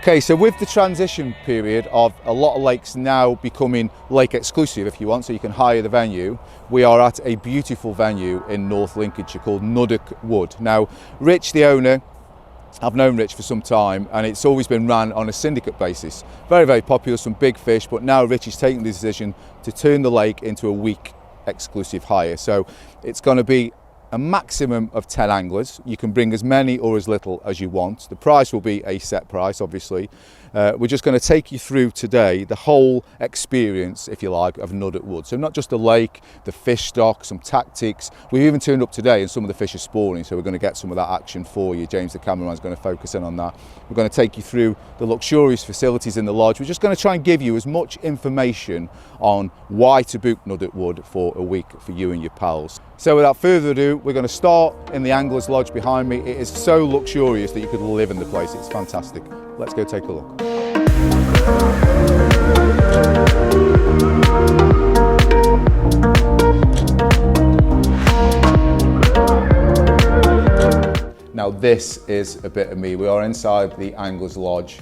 Okay, so with the transition period of a lot of lakes now becoming Lake Exclusive, if you want, so you can hire the venue, we are at a beautiful venue in North Lincolnshire called Nuddock Wood. Now, Rich, the owner, I've known Rich for some time, and it's always been ran on a syndicate basis. Very, very popular, some big fish, but now Rich is taking the decision to turn the lake into a week exclusive hire. So it's going to be a maximum of 10 anglers. You can bring as many or as little as you want. The price will be a set price, obviously. We're just going to take you through today the whole experience, if you like, of Nuddock Wood. So not just the lake, the fish stock, some tactics. We've even turned up today and some of the fish are spawning, so we're going to get some of that action for you. James, the cameraman, is going to focus in on that. We're going to take you through the luxurious facilities in the lodge. We're just going to try and give you as much information on why to book Nuddock Wood for a week for you and your pals. So without further ado, we're going to start in the Angler's Lodge behind me. It is so luxurious that you could live in the place. It's fantastic. Let's go take a look. Now this is a bit of me. We are inside the Angler's Lodge.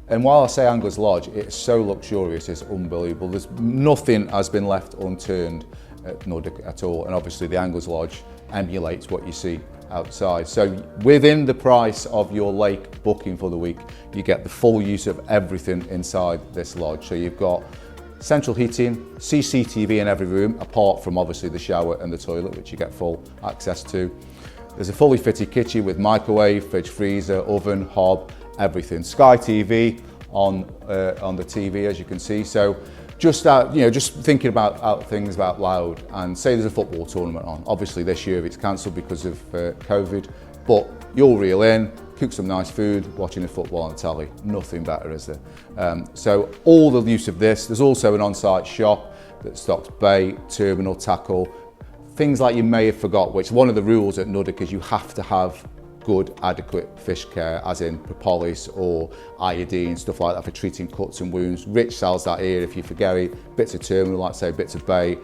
And while I say Angler's Lodge, it's so luxurious, it's unbelievable. There's nothing has been left unturned at Nordic at all, and obviously the Angler's Lodge emulates what you see outside. So within the price of your lake booking for the week, you get the full use of everything inside this lodge. So you've got central heating, CCTV in every room, apart from obviously the shower and the toilet, which you get full access to. There's a fully fitted kitchen with microwave, fridge, freezer, oven, hob, everything. Sky TV on the TV, as you can see. So just just thinking about things out loud, and say there's a football tournament on. Obviously this year it's cancelled because of COVID, but you'll reel in, cook some nice food, watching the football on the telly. Nothing better, is there? So all the use of this. There's also an on-site shop that stocks bait, terminal, tackle, things like you may have forgot, which one of the rules at Nuddock is you have to have good, adequate fish care, as in propolis or iodine, stuff like that for treating cuts and wounds. Rich sells that here if you forget it. Bits of terminal, like say bits of bait,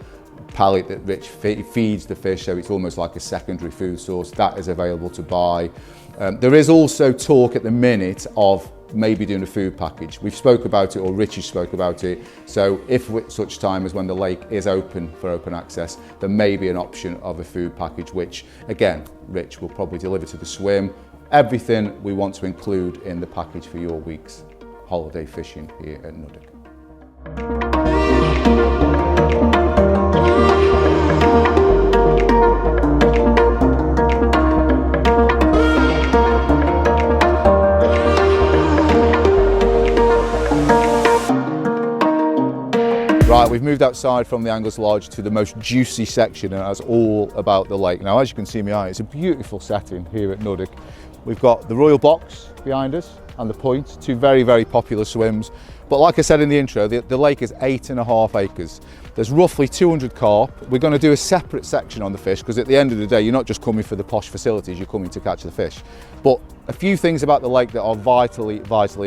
pellet that Rich feeds the fish, so it's almost like a secondary food source. That is available to buy. There is also talk at the minute of maybe doing a food package. We've spoke about it, or Richie spoke about it. So if such time as when the lake is open for open access, there may be an option of a food package, which again, Rich will probably deliver to the swim. Everything we want to include in the package for your week's holiday fishing here at Nuddock. Right, we've moved outside from the Angler's Lodge to the most juicy section, and that's all about the lake. Now, as you can see in my eye, it's a beautiful setting here at Nuddock. We've got the Royal Box behind us and the Point, two very, very popular swims. But like I said in the intro, the lake is 8.5 acres. There's roughly 200 carp. We're going to do a separate section on the fish, because at the end of the day, you're not just coming for the posh facilities, you're coming to catch the fish. But a few things about the lake that are vitally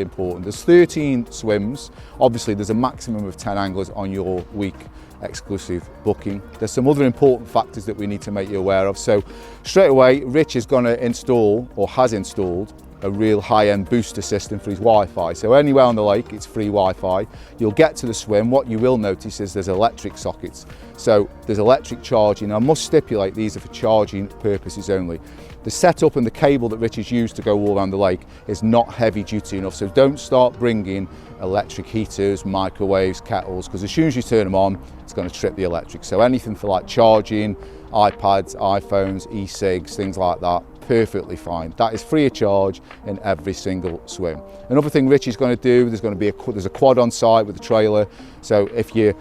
important. There's 13 swims. Obviously, there's a maximum of 10 anglers on your week exclusive booking. There's some other important factors that we need to make you aware of. So straight away, Rich is going to install, or has installed, a real high-end booster system for his Wi-Fi. So anywhere on the lake, it's free Wi-Fi. You'll get to the swim. What you will notice is there's electric sockets. So there's electric charging. I must stipulate these are for charging purposes only. The setup and the cable that Rich has used to go all around the lake is not heavy duty enough. So don't start bringing electric heaters, microwaves, kettles, because as soon as you turn them on, it's going to trip the electric. So anything for like charging, iPads, iPhones, e-cigs, things like that, perfectly fine. That is free of charge in every single swim. Another thing Rich is going to do, there's a quad on site with a trailer. So if you've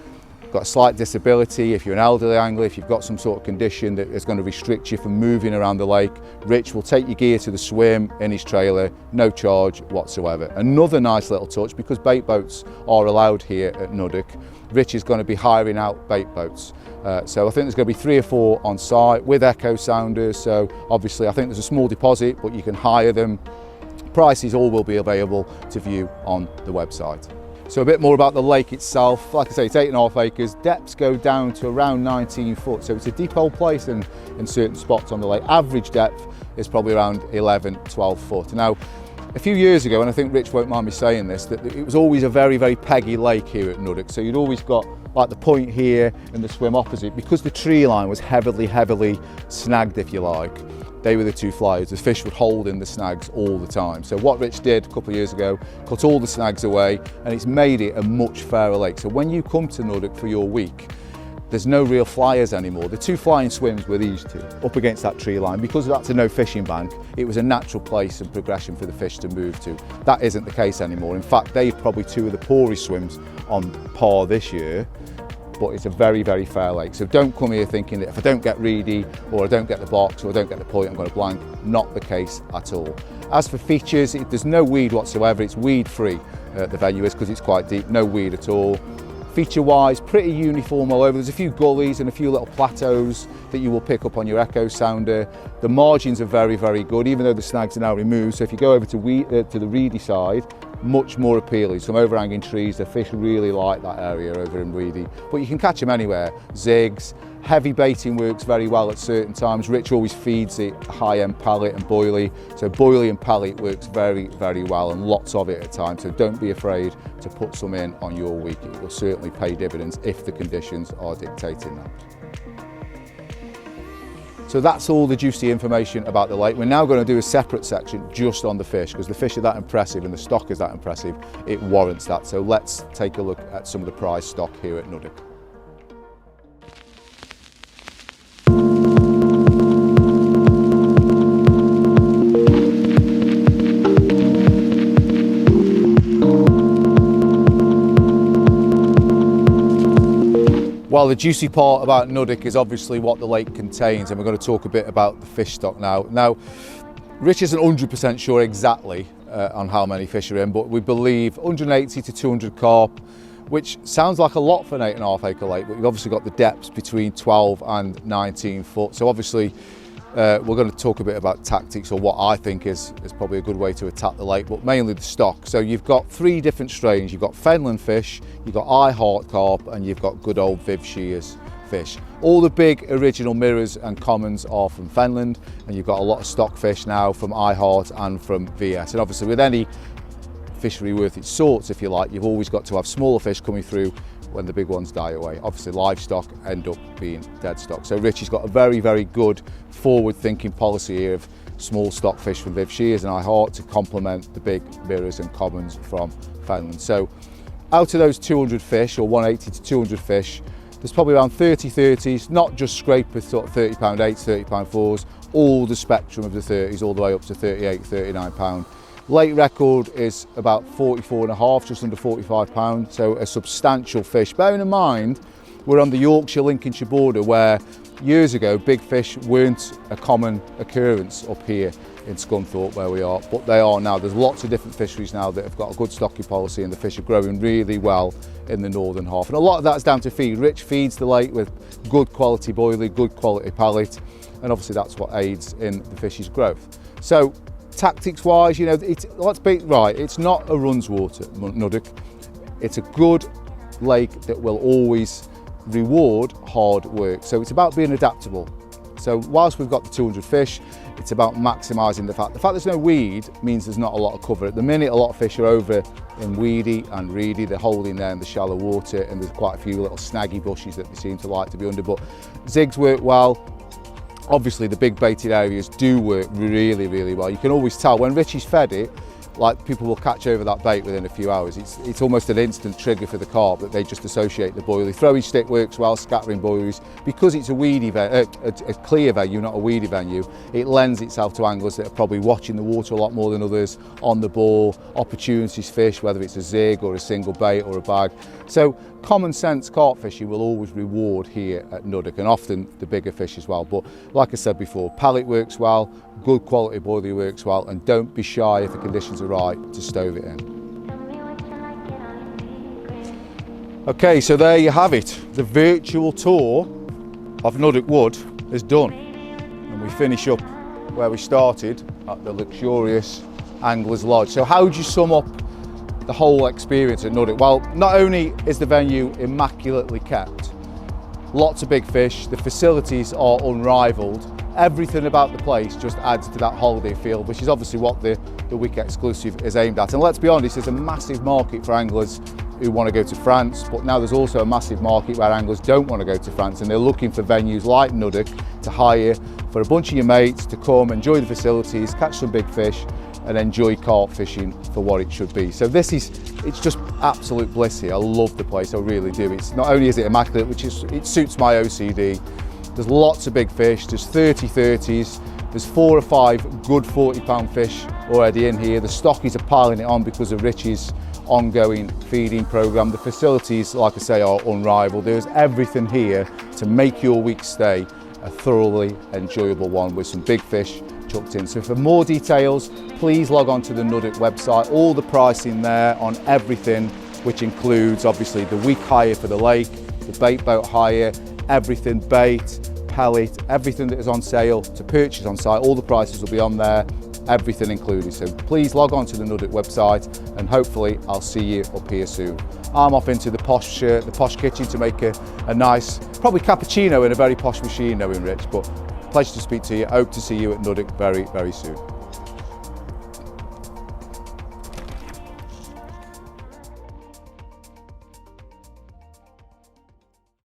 got a slight disability, if you're an elderly angler, if you've got some sort of condition that is going to restrict you from moving around the lake, Rich will take your gear to the swim in his trailer, no charge whatsoever. Another nice little touch, because bait boats are allowed here at Nuddock, Rich is going to be hiring out bait boats. So I think there's going to be 3 or 4 on site with echo sounders. So obviously I think there's a small deposit, but you can hire them. Prices all will be available to view on the website. So a bit more about the lake itself. Like I say, it's 8.5 acres. Depths go down to around 19 foot. So it's a deep old place in certain spots on the lake. Average depth is probably around 11, 12 foot. Now, A few years ago, and I think Rich won't mind me saying this, that it was always a very, very peggy lake here at Nuddock. So you'd always got like the point here and the swim opposite, because the tree line was heavily snagged, if you like. They were the two flyers. The fish would hold in the snags all the time. So what Rich did a couple of years ago, cut all the snags away, and it's made it a much fairer lake. So when you come to Nuddock for your week, there's no real flyers anymore. The two flying swims were these two, up against that tree line. Because that's a no fishing bank, it was a natural place and progression for the fish to move to. That isn't the case anymore. In fact, they're probably two of the poorest swims on par this year, but it's a very, very fair lake. So don't come here thinking that if I don't get reedy, or I don't get the box, or I don't get the point, I'm going to blank. Not the case at all. As for features, there's no weed whatsoever. It's weed free, the venue is, because it's quite deep, no weed at all. Feature wise, pretty uniform all over. There's a few gullies and a few little plateaus that you will pick up on your echo sounder. The margins are very, very good, even though the snags are now removed. So if you go over to the reedy side, much more appealing. Some overhanging trees, the fish really like that area over in Reedy, but you can catch them anywhere. Zigs, heavy baiting works very well at certain times. Rich always feeds it high-end pallet and boilie, so boilie and pallet works very, very well, and lots of it at times. So don't be afraid to put some in on your week. It will certainly pay dividends if the conditions are dictating that. So that's all the juicy information about the lake. We're now going to do a separate section just on the fish, because the fish are that impressive and the stock is that impressive, it warrants that. So let's take a look at some of the prize stock here at Nuddock. Well, the juicy part about Nuddock is obviously what the lake contains, and we're going to talk a bit about the fish stock now. Now, Rich isn't 100% sure exactly on how many fish are in, but we believe 180 to 200 carp, which sounds like a lot for an 8.5 acre lake, but you've obviously got the depths between 12 and 19 foot. So obviously we're going to talk a bit about tactics, or what I think is probably a good way to attack the lake, but mainly the stock. So you've got three different strains. You've got Fenland fish, you've got I Heart carp, and you've got good old Viv Shears fish. All the big original mirrors and commons are from Fenland, and you've got a lot of stock fish now from I Heart and from VS. And obviously with any fishery worth its sorts, if you like, you've always got to have smaller fish coming through when the big ones die away. Obviously livestock end up being dead stock. So Richie's got a very, very good forward-thinking policy here of small stock fish from Viv Shears and I Heart to complement the big mirrors and commons from Fenland. So out of those 200 fish, or 180 to 200 fish, there's probably around 30/30s, not just scrapers, sort of £30 8s, £30 4s, all the spectrum of the 30s, all the way up to £38, £39. Lake record is about 44.5, just under £45, so a substantial fish. Bearing in mind, we're on the Yorkshire-Lincolnshire border, where years ago big fish weren't a common occurrence up here in Scunthorpe where we are, but they are now. There's lots of different fisheries now that have got a good stocking policy, and the fish are growing really well in the northern half. And a lot of that's down to feed. Rich feeds the lake with good quality boilie, good quality pallet, and obviously that's what aids in the fish's growth. So tactics wise, you know, let's be right, it's not a runs water, Nuddock. It's a good lake that will always reward hard work. So it's about being adaptable. So whilst we've got the 200 fish, it's about maximising the fact there's no weed means there's not a lot of cover. At the minute, a lot of fish are over in weedy and reedy. They're holding there in the shallow water, and there's quite a few little snaggy bushes that they seem to like to be under, but zigs work well. Obviously the big baited areas do work really, really well. You can always tell when Richie's fed it, like, people will catch over that bait within a few hours. It's almost an instant trigger for the carp that they just associate the boilie. Throwing stick works well, scattering boilies. Because it's a weedy a clear venue, not a weedy venue, it lends itself to anglers that are probably watching the water a lot more than others, on the ball, opportunities fish, whether it's a zig or a single bait or a bag. So common sense carp fishing will always reward here at Nuddock, and often the bigger fish as well. But like I said before, pallet works well, good quality boilie works well, and don't be shy if the conditions are right to stove it in. Okay, so there you have it. The virtual tour of Nuddock Wood is done, and we finish up where we started at the luxurious Angler's Lodge. So how would you sum up the whole experience at Nuddock? Well, not only is the venue immaculately kept, lots of big fish, the facilities are unrivaled, everything about the place just adds to that holiday feel, which is obviously what the Lake Exclusive is aimed at. And let's be honest, there's a massive market for anglers who want to go to France, but now there's also a massive market where anglers don't want to go to France, and they're looking for venues like Nuddock to hire for a bunch of your mates to come, enjoy the facilities, catch some big fish, and enjoy carp fishing for what it should be. So it's just absolute bliss here. I love the place, I really do. It's not only is it immaculate, it suits my OCD. There's lots of big fish, there's 30/30s, there's 4 or 5 good 40-pound fish already in here. The stockies are piling it on because of Richie's ongoing feeding program. The facilities, like I say, are unrivaled. There's everything here to make your week stay a thoroughly enjoyable one with some big fish chucked in. So for more details, please log on to the Nuddock website. All the pricing there on everything, which includes obviously the week hire for the lake, the bait boat hire, everything, bait, pellet, everything that is on sale to purchase on site. All the prices will be on there, everything included. So please log on to the Nuddock website, and hopefully I'll see you up here soon. I'm off into the posh kitchen to make a nice, probably cappuccino in a very posh machine, knowing Rich, but pleasure to speak to you. Hope to see you at Nuddock very, very soon.